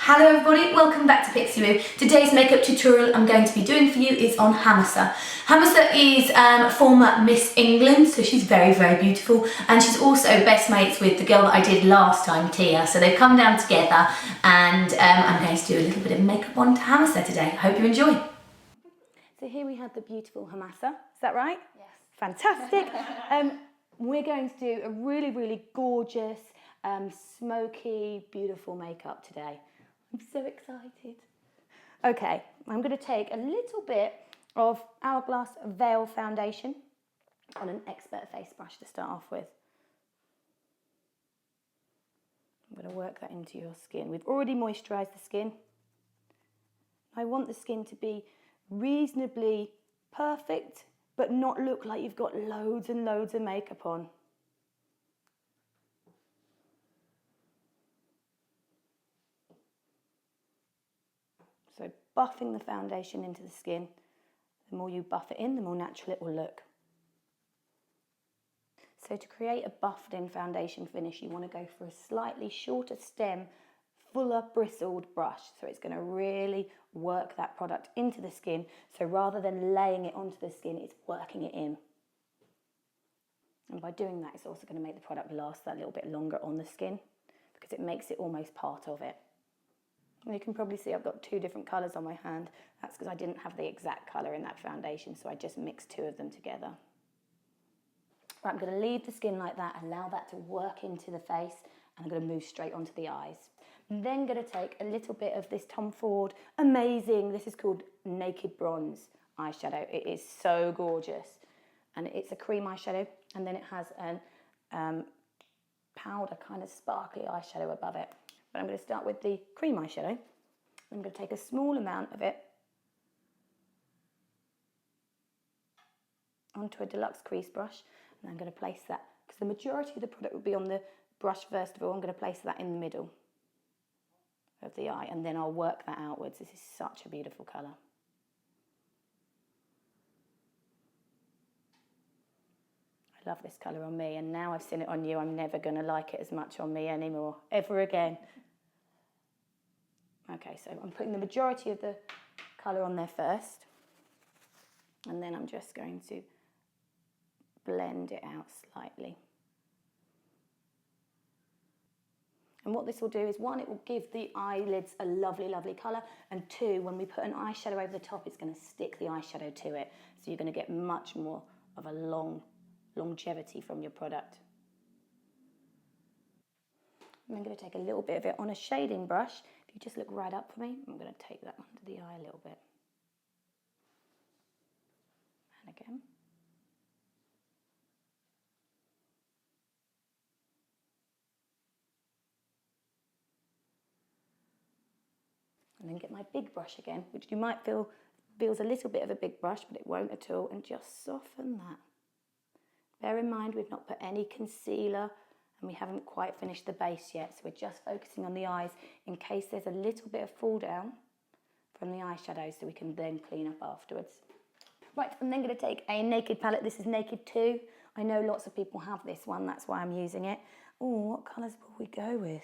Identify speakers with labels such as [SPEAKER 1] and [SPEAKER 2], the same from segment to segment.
[SPEAKER 1] Hello everybody, welcome back to Pixie Moo. Today's makeup tutorial I'm going to be doing for you is on Hammasa. Hammasa is former Miss England, so she's very, very beautiful, and she's also best mates with the girl that I did last time, Tia. So they've come down together, and I'm going to do a little bit of makeup on Hammasa today. I hope you enjoy. So here we have the beautiful Hammasa, is that right? Yes. Fantastic. We're going to do a really, really gorgeous, smoky, beautiful makeup today. I'm so excited. Okay, I'm going to take a little bit of Hourglass Veil Foundation on an expert face brush to start off with. I'm going to work that into your skin. We've already moisturised the skin. I want the skin to be reasonably perfect, but not look like you've got loads and loads of makeup on. So buffing the foundation into the skin, the more you buff it in, the more natural it will look. So to create a buffed in foundation finish, you want to go for a slightly shorter stem, fuller bristled brush. So it's going to really work that product into the skin. So rather than laying it onto the skin, it's working it in. And by doing that, it's also going to make the product last that little bit longer on the skin because it makes it almost part of it. And you can probably see I've got two different colours on my hand. That's because I didn't have the exact colour in that foundation, so I just mixed two of them together. Right, I'm going to leave the skin like that, allow that to work into the face, and I'm going to move straight onto the eyes. I'm then going to take a little bit of this Tom Ford amazing, this is called Naked Bronze eyeshadow. It is so gorgeous. And it's a cream eyeshadow, and then it has a powder kind of sparkly eyeshadow above it. But I'm going to start with the cream eyeshadow. I'm going to take a small amount of it onto a Deluxe crease brush, and I'm going to place that, because the majority of the product will be on the brush first of all. I'm going to place that in the middle of the eye, and then I'll work that outwards. This is such a beautiful colour. I love this colour on me, and now I've seen it on you, I'm never going to like it as much on me anymore, ever again. Okay, so I'm putting the majority of the colour on there first, and then I'm just going to blend it out slightly. And what this will do is, one, it will give the eyelids a lovely, lovely colour, and two, when we put an eyeshadow over the top, it's going to stick the eyeshadow to it, so you're going to get much more of a longevity from your product. I'm going to take a little bit of it on a shading brush. If you just look right up for me, I'm going to take that under the eye a little bit. And again. And then get my big brush again, which you might feel feels a little bit of a big brush, but it won't at all, and just soften that. Bear in mind we've not put any concealer, and we haven't quite finished the base yet, so we're just focusing on the eyes in case there's a little bit of fall down from the eyeshadow, so we can then clean up afterwards. Right, I'm then going to take a Naked palette. This is Naked 2. I know lots of people have this one, that's why I'm using it. Oh, what colours will we go with?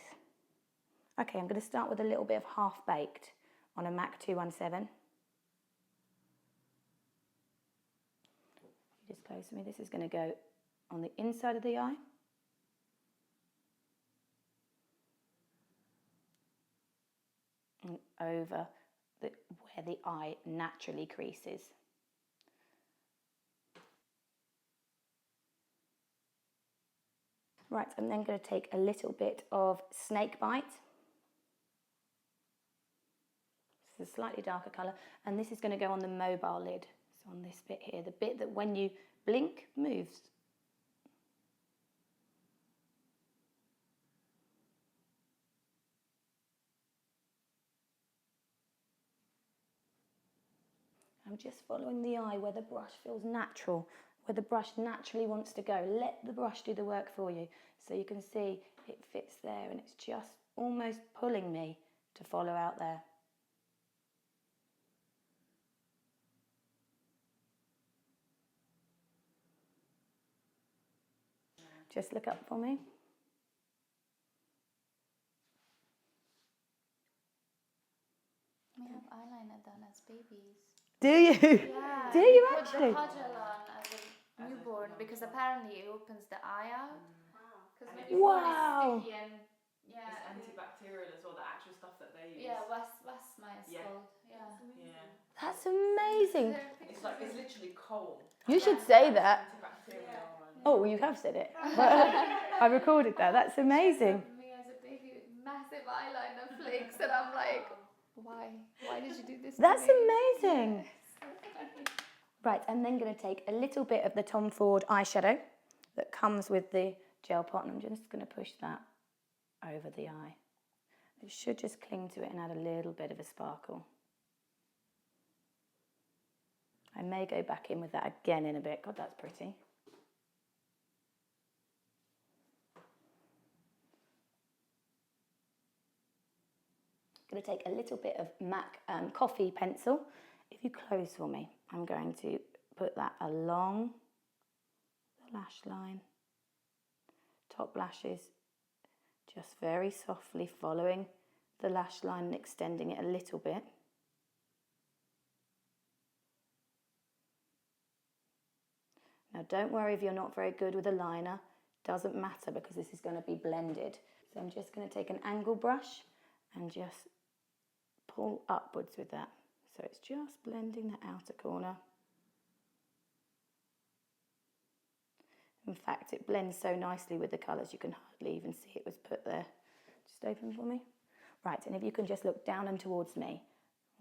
[SPEAKER 1] Okay, I'm going to start with a little bit of Half Baked on a MAC 217. Just close to me. This is going to go on the inside of the eye. And over where the eye naturally creases. Right, I'm then going to take a little bit of Snakebite. This is a slightly darker colour, and this is going to go on the mobile lid. So on this bit here, the bit that when you blink moves. I'm just following the eye where the brush feels natural, where the brush naturally wants to go. Let the brush do the work for you. So you can see it fits there, and it's just almost pulling me to follow out there. Just look up for me.
[SPEAKER 2] eyeliner done as babies.
[SPEAKER 1] Do you?
[SPEAKER 2] Yeah.
[SPEAKER 1] Do you
[SPEAKER 2] put
[SPEAKER 1] actually?
[SPEAKER 2] the kajal on as a newborn because apparently it opens the eye out. Because when you're born it's sticky and
[SPEAKER 3] it's antibacterial as well. The actual stuff that they use.
[SPEAKER 2] yeah, wasma is called. Yeah.
[SPEAKER 1] That's amazing.
[SPEAKER 3] It's like it's literally coal.
[SPEAKER 1] You should say that.
[SPEAKER 3] Antibacterial.
[SPEAKER 1] Oh, you have said it. I recorded that. That's amazing.
[SPEAKER 2] Me as a baby with massive eyeliner flakes, and I'm like, why? Why did you do this?
[SPEAKER 1] That's
[SPEAKER 2] to me?
[SPEAKER 1] amazing. Right, I'm then going to take a little bit of the Tom Ford eyeshadow that comes with the gel pot, and I'm just going to push that over the eye. It should just cling to it and add a little bit of a sparkle. I may go back in with that again in a bit. God, that's pretty. I'm going to take a little bit of MAC coffee pencil. If you close for me, I'm going to put that along the lash line, top lashes, just very softly following the lash line and extending it a little bit. Now don't worry if you're not very good with a liner, doesn't matter because this is going to be blended. So I'm just going to take an angle brush and just pull upwards with that. So it's just blending the outer corner. In fact, it blends so nicely with the colours you can hardly even see it was put there. Just open for me. Right, and if you can just look down and towards me.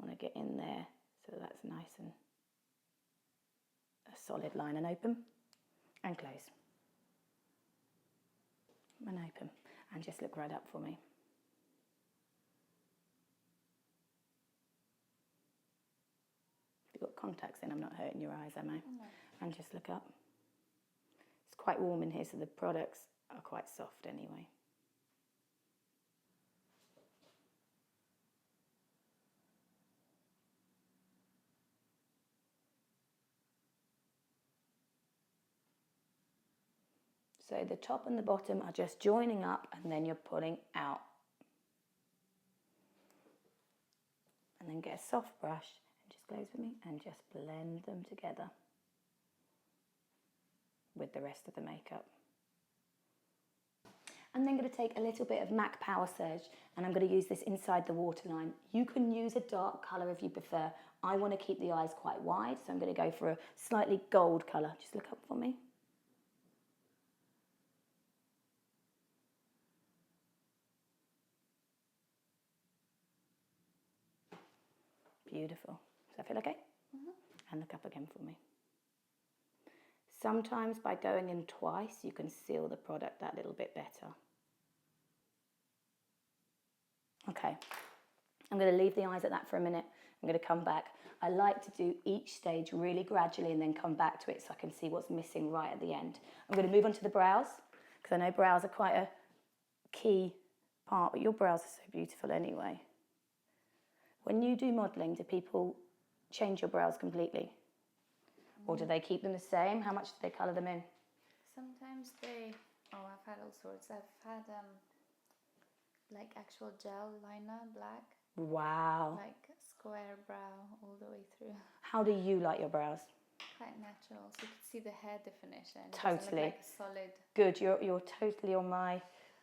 [SPEAKER 1] I want to get in there so that's nice and a solid line, and open and close. And open and just look right up for me. If you've got contacts in, I'm not hurting your eyes, am I? No. And just look up. It's quite warm in here, so the products are quite soft anyway. So the top and the bottom are just joining up and then you're pulling out. And then get a soft brush and just close with me and just blend them together with the rest of the makeup. I'm then going to take a little bit of MAC Powerserge and I'm going to use this inside the waterline. You can use a dark colour if you prefer. I want to keep the eyes quite wide, so I'm going to go for a slightly gold colour. Just look up for me. Beautiful. Does that feel okay? And look up again for me. Sometimes by going in twice, you can seal the product that little bit better. Okay, I'm going to leave the eyes at that for a minute. I'm going to come back. I like to do each stage really gradually and then come back to it so I can see what's missing right at the end. I'm going to move on to the brows because I know brows are quite a key part, but your brows are so beautiful anyway. When you do modelling, do people change your brows completely? Or do they keep them the same? How much do they colour them in?
[SPEAKER 2] Sometimes they, I've had all sorts. I've had like actual gel liner, black.
[SPEAKER 1] Wow.
[SPEAKER 2] Like square brow all the way through.
[SPEAKER 1] How do you like your brows?
[SPEAKER 2] Quite natural, so you can see the hair definition.
[SPEAKER 1] Totally.
[SPEAKER 2] Like a solid.
[SPEAKER 1] Good, you're totally on my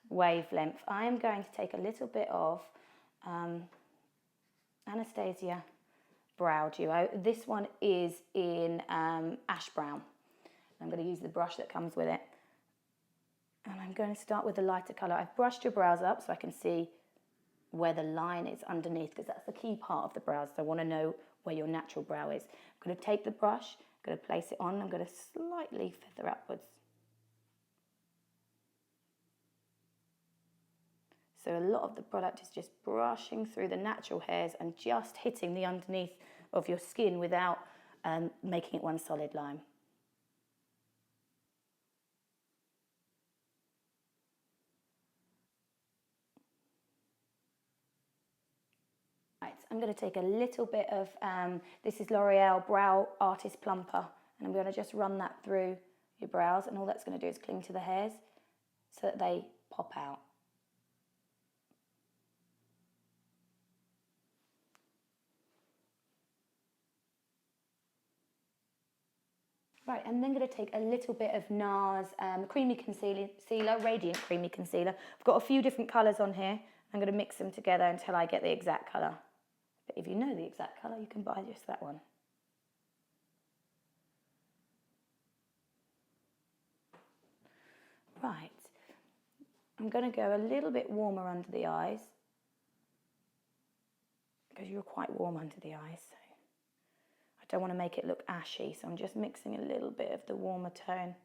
[SPEAKER 1] wavelength. I am going to take a little bit of Anastasia Brow Duo. This one is in ash brown. I'm going to use the brush that comes with it. And I'm going to start with the lighter colour. I've brushed your brows up so I can see where the line is underneath, because that's the key part of the brows. So I want to know where your natural brow is. I'm going to take the brush, I'm going to place it on, I'm going to slightly feather upwards. So a lot of the product is just brushing through the natural hairs and just hitting the underneath of your skin without making it one solid line. Right, I'm going to take a little bit of, this is L'Oreal Brow Artist Plumper, and I'm going to just run that through your brows, and all that's going to do is cling to the hairs so that they pop out. Right, and then going to take a little bit of Nars Creamy Concealer, Radiant Creamy Concealer. I've got a few different colours on here. I'm going to mix them together until I get the exact colour. But if you know the exact colour, you can buy just that one. Right, I'm going to go a little bit warmer under the eyes, because you're quite warm under the eyes. So I don't want to make it look ashy, so I'm just mixing a little bit of the warmer tone,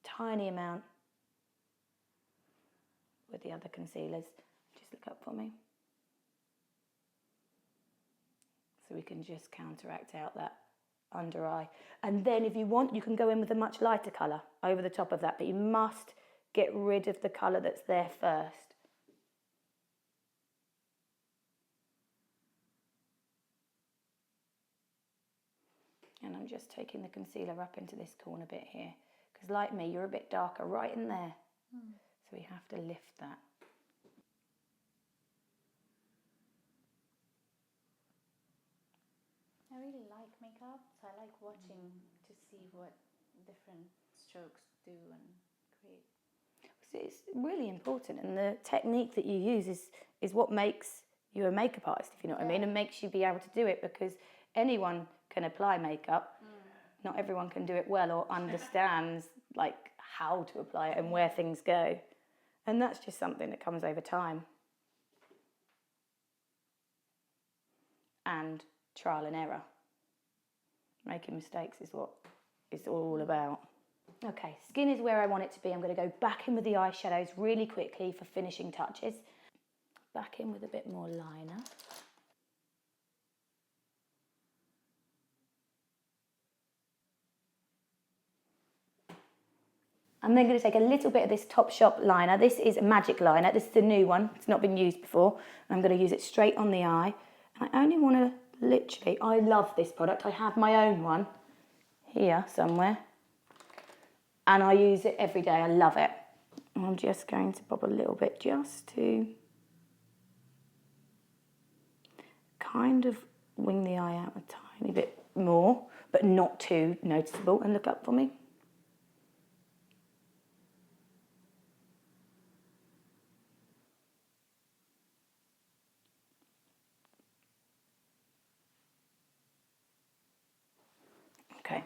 [SPEAKER 1] tiny amount, with the other concealers. Just look up for me. So we can just counteract out that under eye. And then if you want, you can go in with a much lighter colour over the top of that, but you must get rid of the colour that's there first. And I'm just taking the concealer up into this corner bit here, because like me, you're a bit darker right in there. So we have to lift that.
[SPEAKER 2] I really like makeup, so I like watching to see what different strokes do and create.
[SPEAKER 1] So it's really important, and the technique that you use is what makes you a makeup artist, if you know what I mean, and makes you be able to do it, because anyone can apply makeup. Not everyone can do it well or understands like how to apply it and where things go. And that's just something that comes over time. And trial and error. Making mistakes is what it's all about. Okay, skin is where I want it to be. I'm going to go back in with the eyeshadows really quickly for finishing touches. Back in with a bit more liner. I'm then going to take a little bit of this Topshop liner. This is a magic liner. This is the new one. It's not been used before. I'm going to use it straight on the eye. And I only want to literally, I love this product. I have my own one here somewhere. And I use it every day. I love it. And I'm just going to pop a little bit just to kind of wing the eye out a tiny bit more, but not too noticeable. And look up for me. Okay,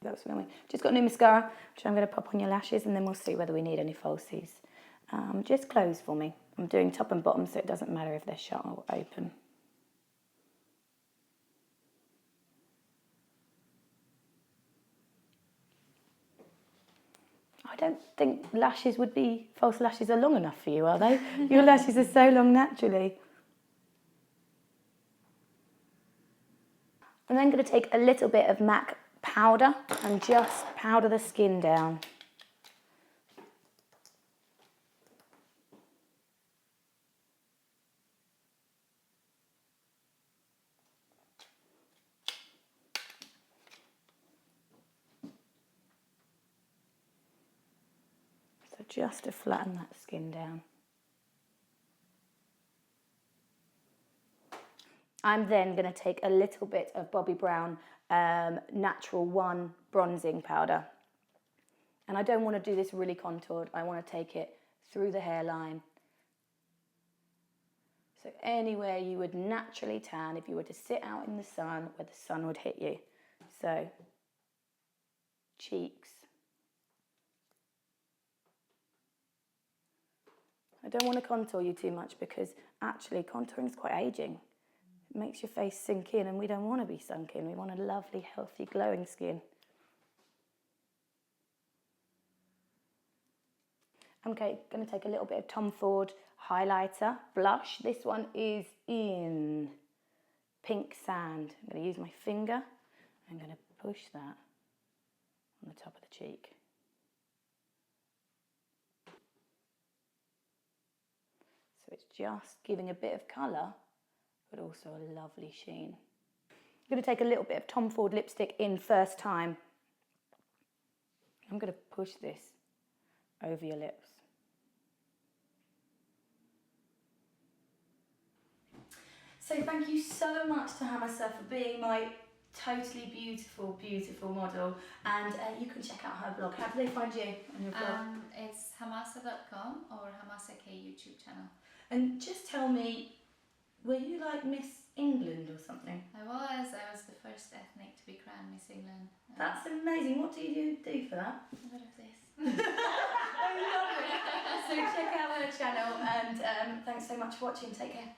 [SPEAKER 1] that's filming. Just got new mascara, which I'm going to pop on your lashes, and then we'll see whether we need any falsies. Just close for me. I'm doing top and bottom, so it doesn't matter if they're shut or open. I don't think lashes would be, false lashes are long enough for you, are they? Your lashes are so long naturally. I'm then going to take a little bit of MAC powder and just powder the skin down. So just to flatten that skin down. I'm then going to take a little bit of Bobbi Brown Natural One bronzing powder. And I don't want to do this really contoured. I want to take it through the hairline. So anywhere you would naturally tan if you were to sit out in the sun where the sun would hit you. So cheeks. I don't want to contour you too much, because actually contouring is quite aging. It makes your face sink in, and we don't want to be sunk in. We want a lovely, healthy, glowing skin. I'm going to take a little bit of Tom Ford highlighter blush. This one is in Pink Sand. I'm going to use my finger. I'm going to push that on the top of the cheek. So it's just giving a bit of colour, but also a lovely sheen. I'm going to take a little bit of Tom Ford lipstick in First Time. I'm going to push this over your lips. So thank you so much to Hammasa for being my totally beautiful, beautiful model. And you can check out her blog. How do they find you on your blog?
[SPEAKER 2] It's hammasa.com or Hammasa K YouTube channel.
[SPEAKER 1] And just tell me, were you like Miss England or something?
[SPEAKER 2] I was the first ethnic to be crowned Miss England.
[SPEAKER 1] That's amazing. What do you do for that?
[SPEAKER 2] A lot of this.
[SPEAKER 1] I love it. So check out her channel, and thanks so much for watching. Take care.